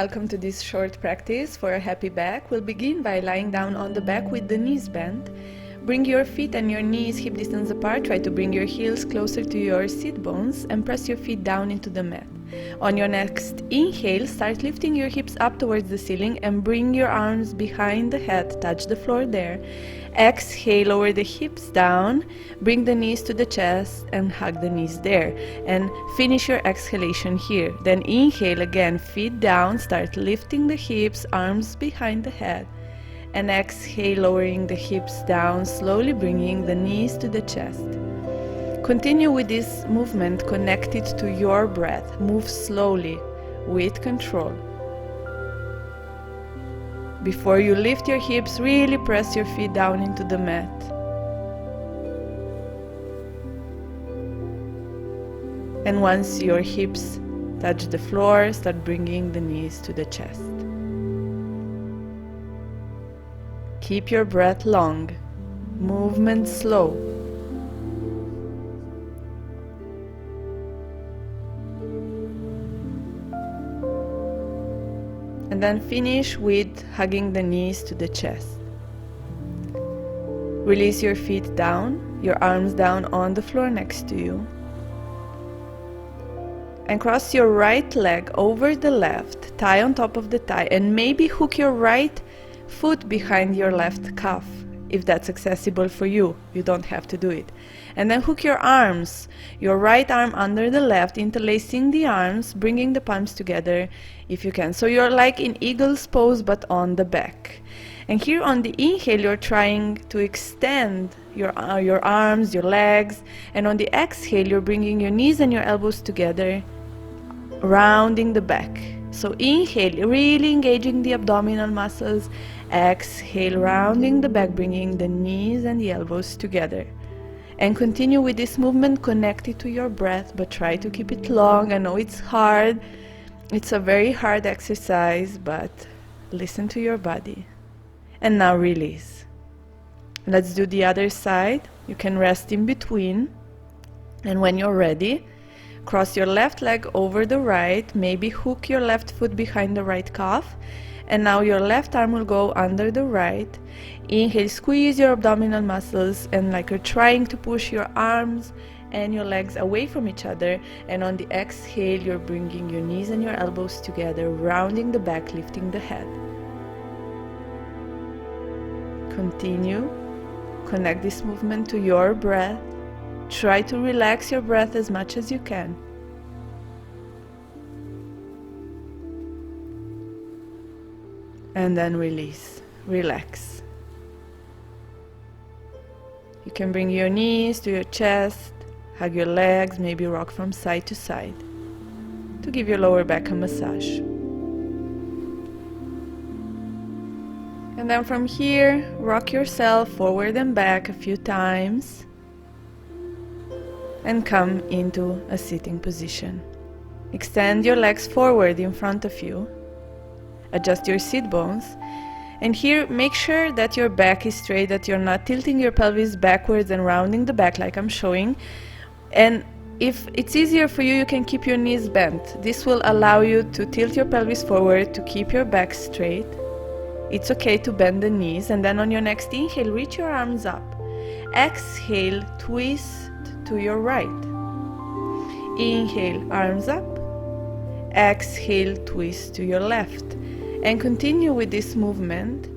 welcome to this short practice for a happy back. We'll begin by lying down on the back with the knees bent. Bring your feet and your knees hip distance apart. Try to bring your heels closer to your sit bones and press your feet down into the mat. On your next inhale, start lifting your hips up towards the ceiling and bring your arms behind the head, touch the floor there. Exhale, lower the hips down, bring the knees to the chest and hug the knees there. And finish your exhalation here. Then inhale again, feet down, start lifting the hips, arms behind the head. And exhale, lowering the hips down, slowly bringing the knees to the chest. Continue with this movement connected to your breath. Move slowly, with control. Before you lift your hips, really press your feet down into the mat. And once your hips touch the floor, start bringing the knees to the chest. Keep your breath long, movement slow. And then finish with hugging the knees to the chest. Release your feet down, your arms down on the floor next to you. And cross your right leg over the left, tie on top of the thigh, and maybe hook your right foot behind your left calf, if that's accessible for you. You don't have to do it. And then hook your arms, your right arm under the left, interlacing the arms, bringing the palms together if you can. So you're like in eagle's pose but on the back. And here on the inhale, you're trying to extend your arms, your legs, and on the exhale, you're bringing your knees and your elbows together, rounding the back. So inhale, really engaging the abdominal muscles. Exhale, rounding the back, bringing the knees and the elbows together. And continue with this movement connected to your breath, but try to keep it long. I know it's hard. It's a very hard exercise, but listen to your body. And now release. Let's do the other side. You can rest in between. And when you're ready, cross your left leg over the right, maybe hook your left foot behind the right calf, and now your left arm will go under the right. Inhale, squeeze your abdominal muscles and like you're trying to push your arms and your legs away from each other, and on the exhale, you're bringing your knees and your elbows together, rounding the back, lifting the head. Continue. Connect this movement to your breath. Try to relax your breath as much as you can. And then release, relax. You can bring your knees to your chest, hug your legs, maybe rock from side to side to give your lower back a massage. And then from here, rock yourself forward and back a few times. And come into a sitting position. Extend your legs forward in front of you. Adjust your sit bones. And here, make sure that your back is straight, that you're not tilting your pelvis backwards and rounding the back like I'm showing. And if it's easier for you, you can keep your knees bent. This will allow you to tilt your pelvis forward to keep your back straight. It's okay to bend the knees. And then on your next inhale, reach your arms up. Exhale, twist to your right. Inhale, arms up. Exhale, twist to your left. And continue with this movement.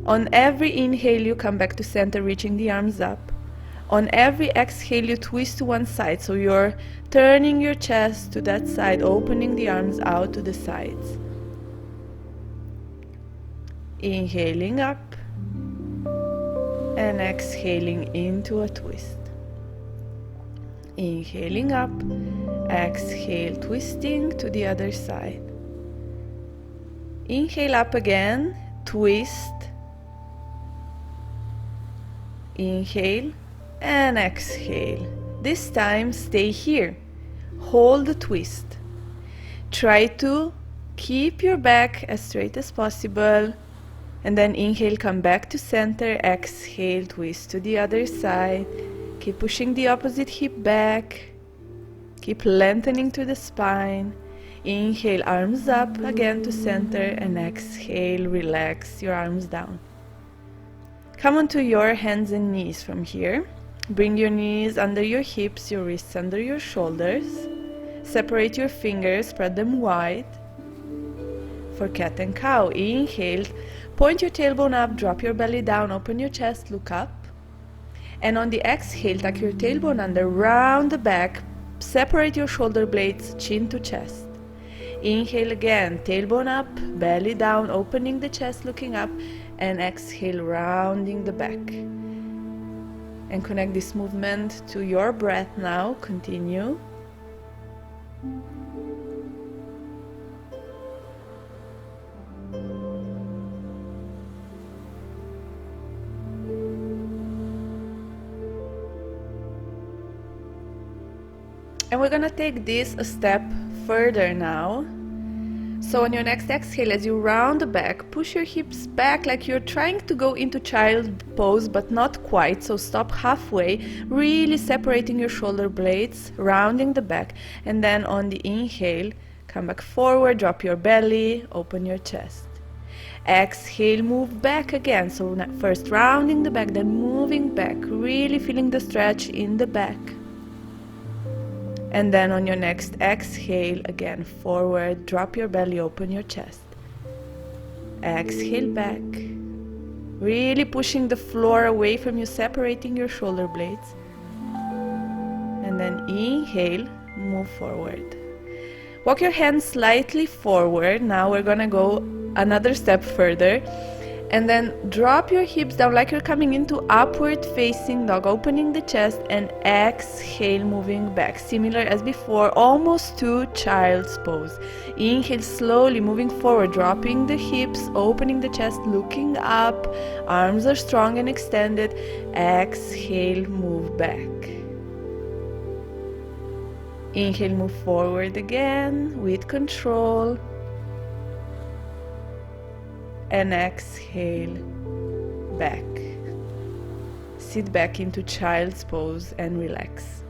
On every inhale, you come back to center, reaching the arms up. On every exhale, you twist to one side. So you're turning your chest to that side, opening the arms out to the sides. Inhaling up. And exhaling into a twist. Inhaling up, exhale, twisting to the other side. Inhale up again, twist. Inhale and exhale. This time stay here. Hold the twist. Try to keep your back as straight as possible. And then inhale, come back to center. Exhale, twist to the other side. Keep pushing the opposite hip back. Keep lengthening to the spine. Inhale, arms up again to center, and exhale, relax your arms down. Come onto your hands and knees from here. Bring your knees under your hips, your wrists under your shoulders. Separate your fingers, spread them wide. For cat and cow, inhale, point your tailbone up, drop your belly down, open your chest, look up. And on the exhale, tuck your tailbone under, round the back, separate your shoulder blades, chin to chest. Inhale again, tailbone up, belly down, opening the chest, looking up, and exhale, rounding the back. And connect this movement to your breath now. Continue. And we're gonna take this a step further now. So on your next exhale, as you round the back, push your hips back like you're trying to go into child pose, but not quite. So stop halfway, really separating your shoulder blades, rounding the back. And then on the inhale, come back forward, drop your belly, open your chest. Exhale, move back again. So first rounding the back, then moving back, really feeling the stretch in the back. And then on your next exhale, again forward, drop your belly, open your chest. Exhale back, really pushing the floor away from you, separating your shoulder blades. And then inhale, move forward. Walk your hands slightly forward. Now we're gonna go another step further. And then drop your hips down like you're coming into upward facing dog, opening the chest, and exhale, moving back. Similar as before, almost to child's pose. Inhale, slowly moving forward, dropping the hips, opening the chest, looking up. Arms are strong and extended. Exhale, move back. Inhale, move forward again with control. And exhale, back. Sit back into child's pose and relax.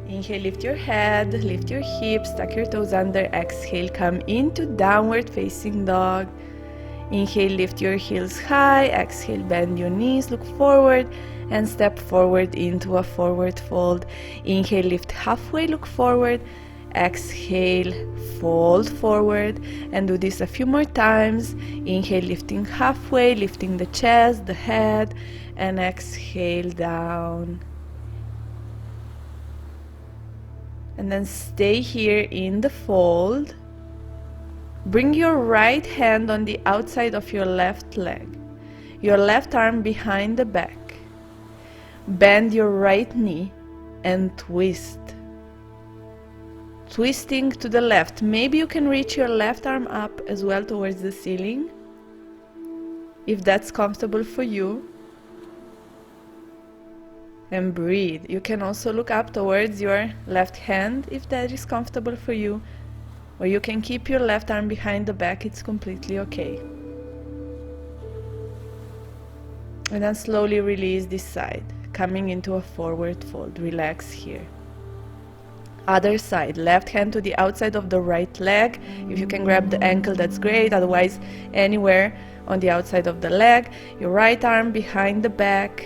Inhale, lift your head, lift your hips, tuck your toes under. Exhale, come into downward facing dog. Inhale, lift your heels high. Exhale, bend your knees, look forward, and step forward into a forward fold. Inhale, lift halfway, look forward. Exhale, fold forward, and do this a few more times. Inhale, lifting halfway, lifting the chest, the head, and exhale down. And then stay here in the fold. Bring your right hand on the outside of your left leg, your left arm behind the back. Bend your right knee and twist. Twisting to the left. Maybe you can reach your left arm up as well towards the ceiling, if that's comfortable for you. And breathe. You can also look up towards your left hand if that is comfortable for you. Or you can keep your left arm behind the back, it's completely okay. And then slowly release this side, coming into a forward fold. Relax here. Other side, left hand to the outside of the right leg. If you can grab the ankle, that's great. Otherwise, anywhere on the outside of the leg. Your right arm behind the back.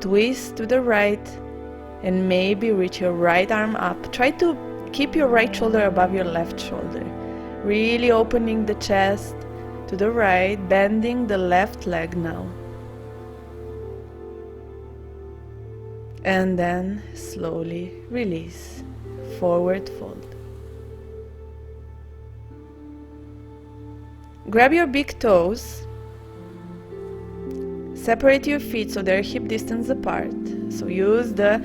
Twist to the right, and maybe reach your right arm up. Try to keep your right shoulder above your left shoulder. Really opening the chest to the right, bending the left leg now. And then slowly release. Forward fold. Grab your big toes. Separate your feet so they're hip distance apart. So use the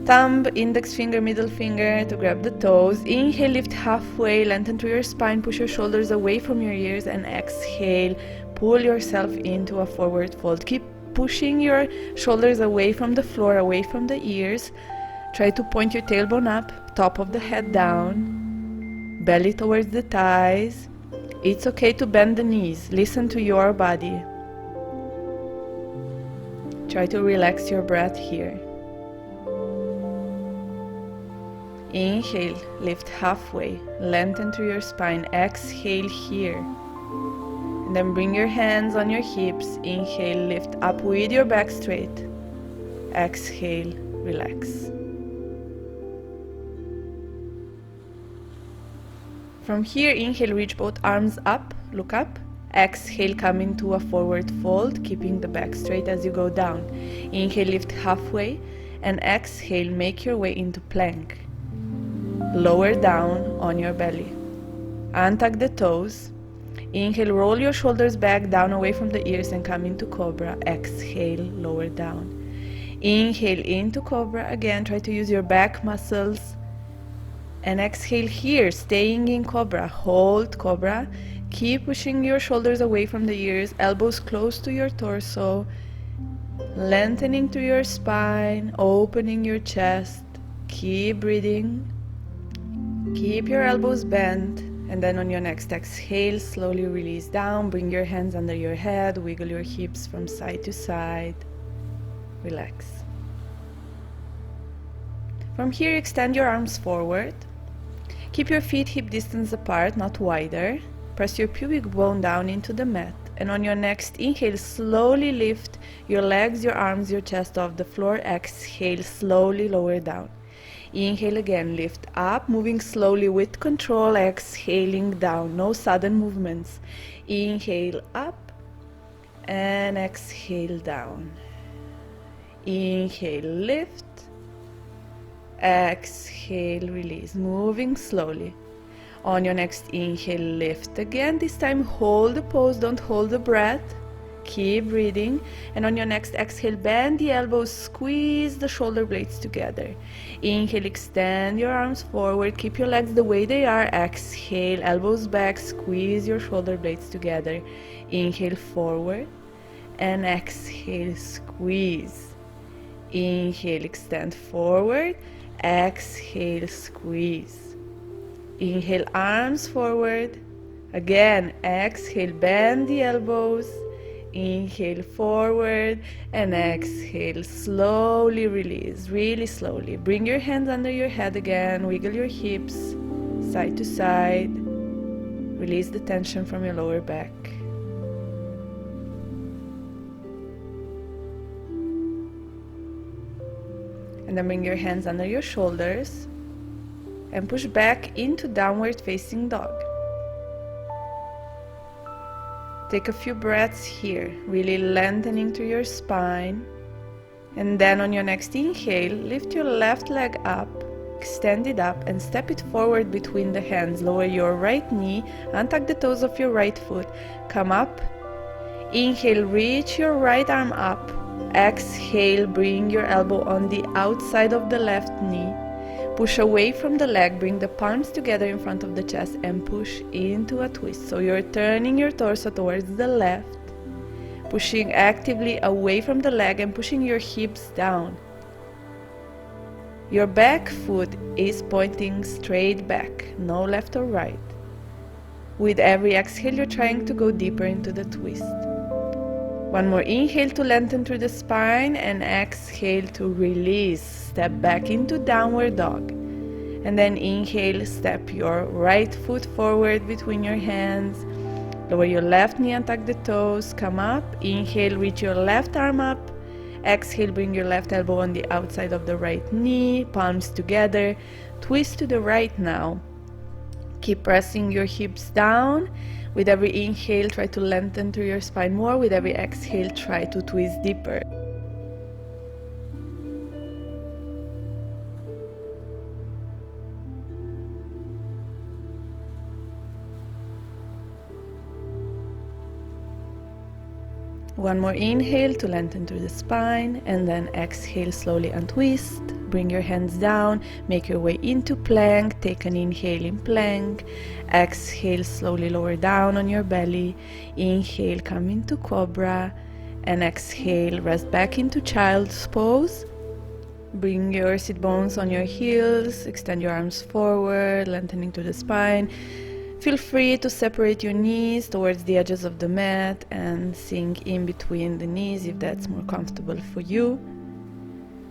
thumb, index finger, middle finger to grab the toes. Inhale, lift halfway, lengthen through your spine, push your shoulders away from your ears, and exhale, pull yourself into a forward fold. Keep pushing your shoulders away from the floor, away from the ears. Try to point your tailbone up, top of the head down, belly towards the thighs. It's okay to bend the knees. Listen to your body. Try to relax your breath here. Inhale, lift halfway, lengthen through your spine. Exhale here. And then bring your hands on your hips. Inhale, lift up with your back straight. Exhale, relax. From here, inhale, reach both arms up, look up. Exhale, come into a forward fold, keeping the back straight as you go down. Inhale, lift halfway, and exhale, make your way into plank. Lower down on your belly. Untuck the toes. Inhale, roll your shoulders back, down away from the ears, and come into cobra. Exhale, lower down. Inhale into cobra again, try to use your back muscles. And exhale here, staying in cobra. Hold cobra. Keep pushing your shoulders away from the ears, elbows close to your torso. Lengthening through your spine, opening your chest. Keep breathing. Keep your elbows bent. And then on your next exhale, slowly release down. Bring your hands under your head. Wiggle your hips from side to side. Relax. From here, extend your arms forward. Keep your feet hip distance apart, not wider. Press your pubic bone down into the mat. And on your next inhale, slowly lift your legs, your arms, your chest off the floor. Exhale, slowly lower down. Inhale again, lift up, moving slowly with control. Exhaling down, no sudden movements. Inhale up and exhale down. Inhale, lift. Exhale, release, moving slowly. On your next inhale, lift again. This time hold the pose, don't hold the breath. Keep breathing. And on your next exhale, bend the elbows, squeeze the shoulder blades together. Inhale, extend your arms forward, keep your legs the way they are. Exhale, elbows back, squeeze your shoulder blades together. Inhale, forward, and exhale, squeeze. Inhale, extend forward. Exhale, squeeze. Inhale, arms forward. Again, exhale, bend the elbows. Inhale, forward, and exhale, slowly release, really slowly. Bring your hands under your head again, wiggle your hips side to side. Release the tension from your lower back. And then bring your hands under your shoulders and push back into downward facing dog. Take a few breaths here, really lengthening through your spine. And then on your next inhale, lift your left leg up, extend it up, and step it forward between the hands. Lower your right knee, untuck the toes of your right foot, come up. Inhale, reach your right arm up. Exhale, bring your elbow on the outside of the left knee. Push away from the leg, bring the palms together in front of the chest and push into a twist. So you're turning your torso towards the left, pushing actively away from the leg and pushing your hips down. Your back foot is pointing straight back, no left or right. With every exhale, you're trying to go deeper into the twist. One more inhale to lengthen through the spine and exhale to release. Step back into downward dog. And then inhale, step your right foot forward between your hands. Lower your left knee and tuck the toes. Come up. Inhale, reach your left arm up. Exhale, bring your left elbow on the outside of the right knee. Palms together. Twist to the right now. Keep pressing your hips down. With every inhale, try to lengthen through your spine more. With every exhale, try to twist deeper. One more inhale to lengthen through the spine, and then exhale, slowly untwist. Bring your hands down, make your way into plank. Take an inhale in plank. Exhale, slowly lower down on your belly. Inhale, come into cobra, and exhale, rest back into child's pose. Bring your sit bones on your heels, extend your arms forward, lengthening through the spine. Feel free to separate your knees towards the edges of the mat and sink in between the knees if that's more comfortable for you.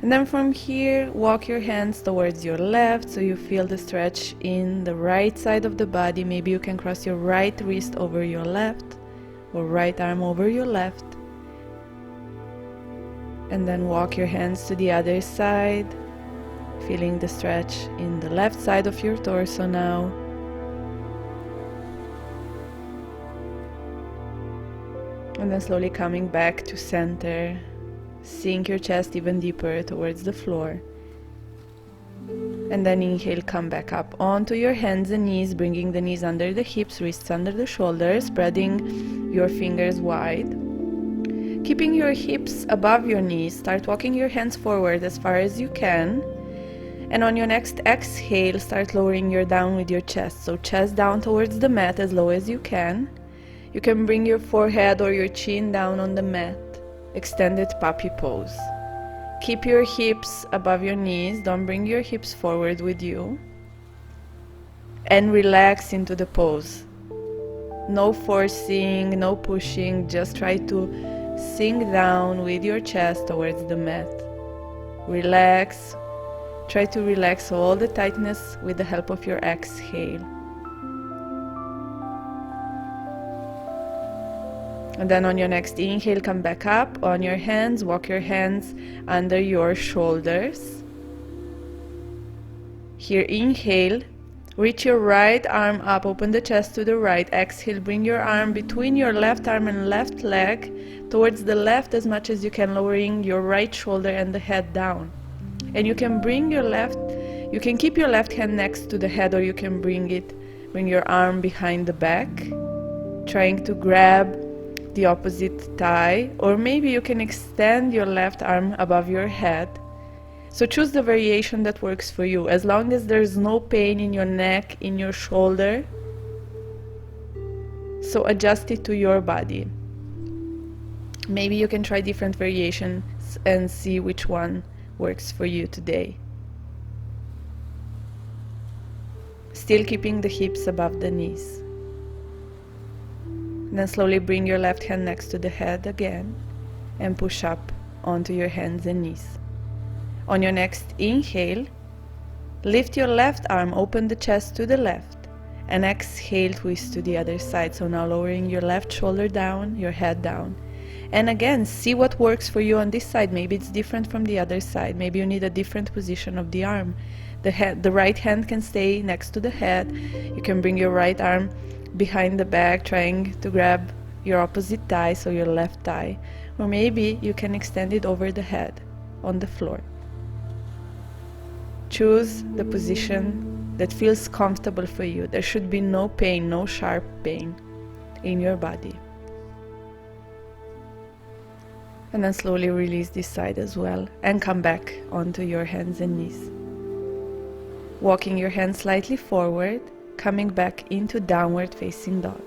And then from here, walk your hands towards your left so you feel the stretch in the right side of the body. Maybe you can cross your right wrist over your left or right arm over your left. And then walk your hands to the other side, feeling the stretch in the left side of your torso now. And then slowly coming back to center. Sink your chest even deeper towards the floor. And then inhale, come back up onto your hands and knees, bringing the knees under the hips, wrists under the shoulders, spreading your fingers wide. Keeping your hips above your knees, start walking your hands forward as far as you can. And on your next exhale, start lowering your down with your chest. So chest down towards the mat as low as you can. You can bring your forehead or your chin down on the mat. Extended puppy pose. Keep your hips above your knees, don't bring your hips forward with you. And relax into the pose. No forcing, no pushing, just try to sink down with your chest towards the mat. Relax. Try to relax all the tightness with the help of your exhale. And then on your next inhale, come back up on your hands, walk your hands under your shoulders. Here, inhale, reach your right arm up, open the chest to the right. Exhale, bring your arm between your left arm and left leg towards the left as much as you can, lowering your right shoulder and the head down. And you can keep your left hand next to the head, or you can bring your arm behind the back, trying to grab the opposite thigh, or maybe you can extend your left arm above your head. So choose the variation that works for you, as long as there's no pain in your neck, in your shoulder. So adjust it to your body. Maybe you can try different variations and see which one works for you today. Still keeping the hips above the knees. Then slowly bring your left hand next to the head again and push up onto your hands and knees. On your next inhale, lift your left arm, open the chest to the left, and exhale, twist to the other side. So now lowering your left shoulder down, your head down. And again, see what works for you on this side. Maybe it's different from the other side. Maybe you need a different position of the arm. The right hand can stay next to the head. You can bring your right arm behind the back, trying to grab your opposite thigh, so your left thigh. Or maybe you can extend it over the head on the floor. Choose the position that feels comfortable for you. There should be no pain, no sharp pain in your body. And then slowly release this side as well and come back onto your hands and knees. Walking your hands slightly forward, coming back into downward facing dog.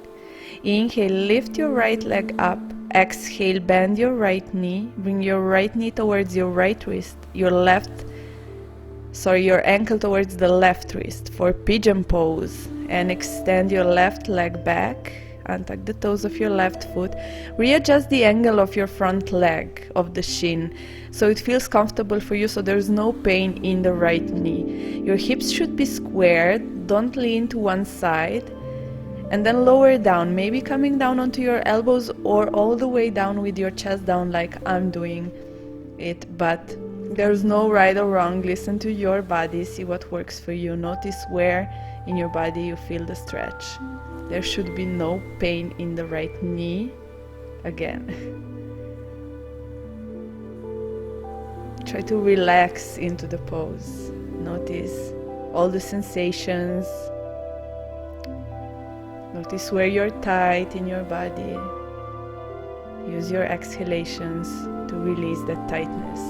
Inhale, lift your right leg up. Exhale, bend your right knee. Bring your right knee towards your right wrist. Your ankle towards the left wrist for pigeon pose. And extend your left leg back. Untuck the toes of your left foot. Readjust the angle of your front leg, of the shin, so it feels comfortable for you, so there's no pain in the right knee. Your hips should be squared. Don't lean to one side. And then lower down, maybe coming down onto your elbows or all the way down with your chest down like I'm doing it. But there's no right or wrong. Listen to your body, see what works for you. Notice where in your body you feel the stretch. There should be no pain in the right knee. Again. Try to relax into the pose. Notice all the sensations. Notice where you're tight in your body. Use your exhalations to release that tightness.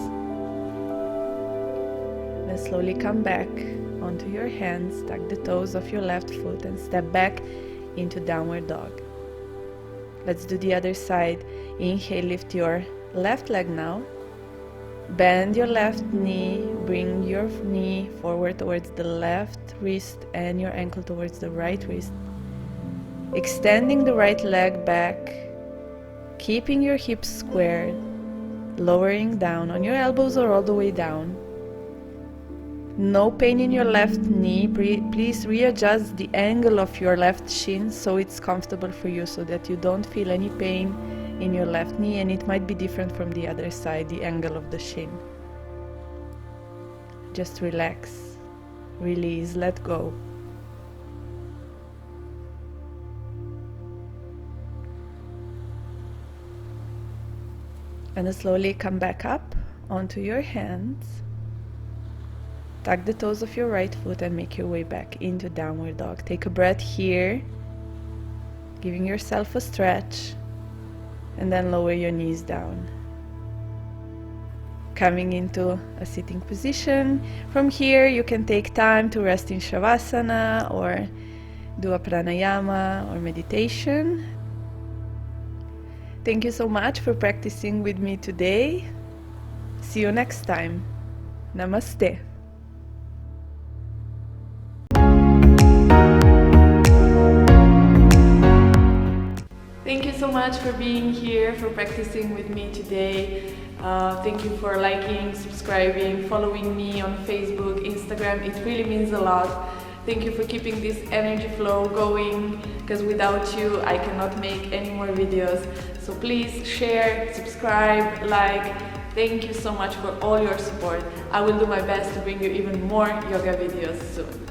Then slowly come back onto your hands, tuck the toes of your left foot and step back into downward dog. Let's do the other side. Inhale, lift your left leg now. Bend your left knee, bring your knee forward towards the left wrist and your ankle towards the right wrist. Extending the right leg back, keeping your hips squared. lowering down on your elbows or all the way down. No pain in your left knee. Please readjust the angle of your left shin so it's comfortable for you, so that you don't feel any pain in your left knee, and it might be different from the other side, the angle of the shin. Just relax, release, let go. And slowly come back up onto your hands. Tuck the toes of your right foot and make your way back into downward dog. Take a breath here, giving yourself a stretch, and then lower your knees down. Coming into a sitting position. From here you can take time to rest in Shavasana or do a pranayama or meditation. Thank you so much for practicing with me today. See you next time. Namaste. Thank you so much for being here, for practicing with me today. Thank you for liking, subscribing, following me on Facebook, Instagram. It really means a lot. Thank you for keeping this energy flow going, because without you I cannot make any more videos. So please share, subscribe, like. Thank you so much for all your support. I will do my best to bring you even more yoga videos soon.